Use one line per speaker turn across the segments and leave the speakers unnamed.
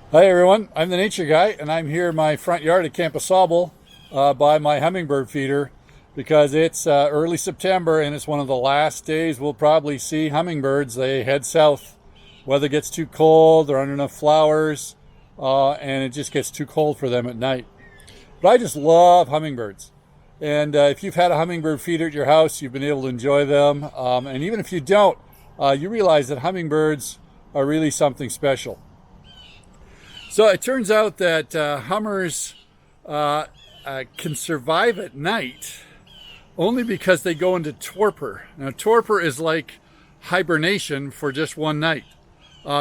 Hi everyone, I'm the nature guy and I'm here in my front yard at Camp Asable by my hummingbird feeder because it's early September and it's one of the last days we'll probably see hummingbirds. They head south. Weather gets too cold, there aren't enough flowers, and it just gets too cold for them at night. But I just love hummingbirds. And if you've had a hummingbird feeder at your house, you've been able to enjoy them. And even if you don't, you realize that hummingbirds are really something special. So it turns out that hummers can survive at night only because they go into torpor. Now, torpor is like hibernation for just one night.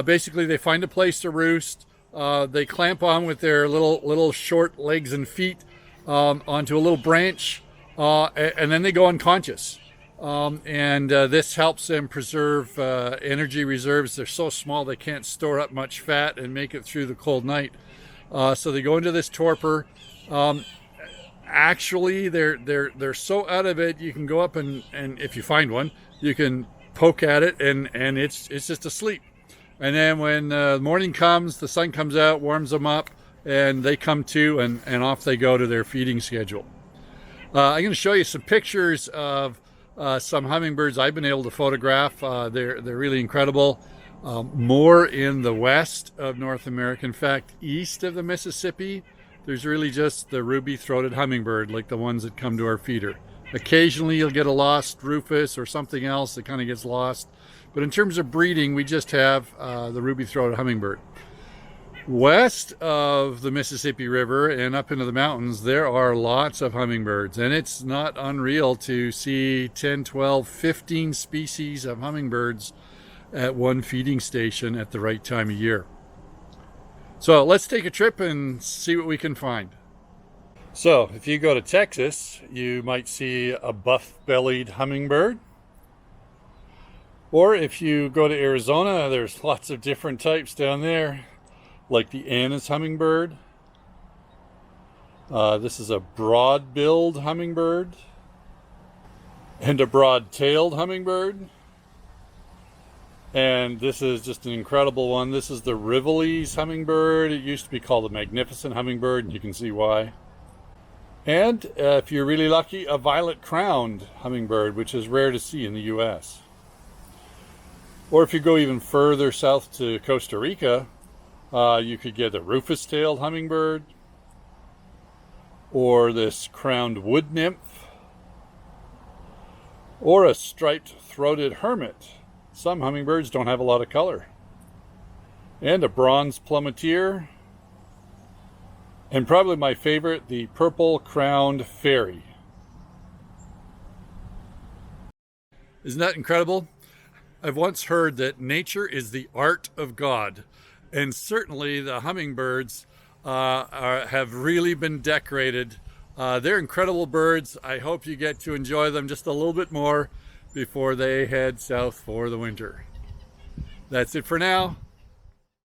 Basically, they find a place to roost. They clamp on with their little short legs and feet onto a little branch, and then they go unconscious. This helps them preserve energy reserves. They're so small they can't store up much fat and make it through the cold night. So they go into this torpor. Actually, they're so out of it, you can go up and if you find one, you can poke at it and it's just asleep. And then when morning comes, the sun comes out, warms them up, and they come to and off they go to their feeding schedule. I'm going to show you some pictures of some hummingbirds I've been able to photograph. They're really incredible. More in the west of North America. In fact, east of the Mississippi, there's really just the ruby-throated hummingbird, like the ones that come to our feeder. Occasionally you'll get a lost rufous or something else that kind of gets lost. But in terms of breeding, we just have the ruby-throated hummingbird. West of the Mississippi River and up into the mountains, there are lots of hummingbirds, and it's not unreal to see 10, 12, 15 species of hummingbirds at one feeding station at the right time of year. So let's take a trip and see what we can find. So if you go to Texas, you might see a buff-bellied hummingbird. Or if you go to Arizona, there's lots of different types down there, like the Anna's hummingbird. This is a broad-billed hummingbird and a broad-tailed hummingbird. And this is just an incredible one. This is the Rivole's hummingbird. It used to be called the magnificent hummingbird, and you can see why. And if you're really lucky, a violet-crowned hummingbird, which is rare to see in the US. Or if you go even further south to Costa Rica, you could get a rufous-tailed hummingbird, or this crowned wood nymph, or a striped-throated hermit. Some hummingbirds don't have a lot of color. And a bronze plumetier, and probably my favorite, the purple-crowned fairy. Isn't that incredible? I've once heard that nature is the art of God. And certainly the hummingbirds have really been decorated. They're incredible birds. I hope you get to enjoy them just a little bit more before they head south for the winter. That's it for now.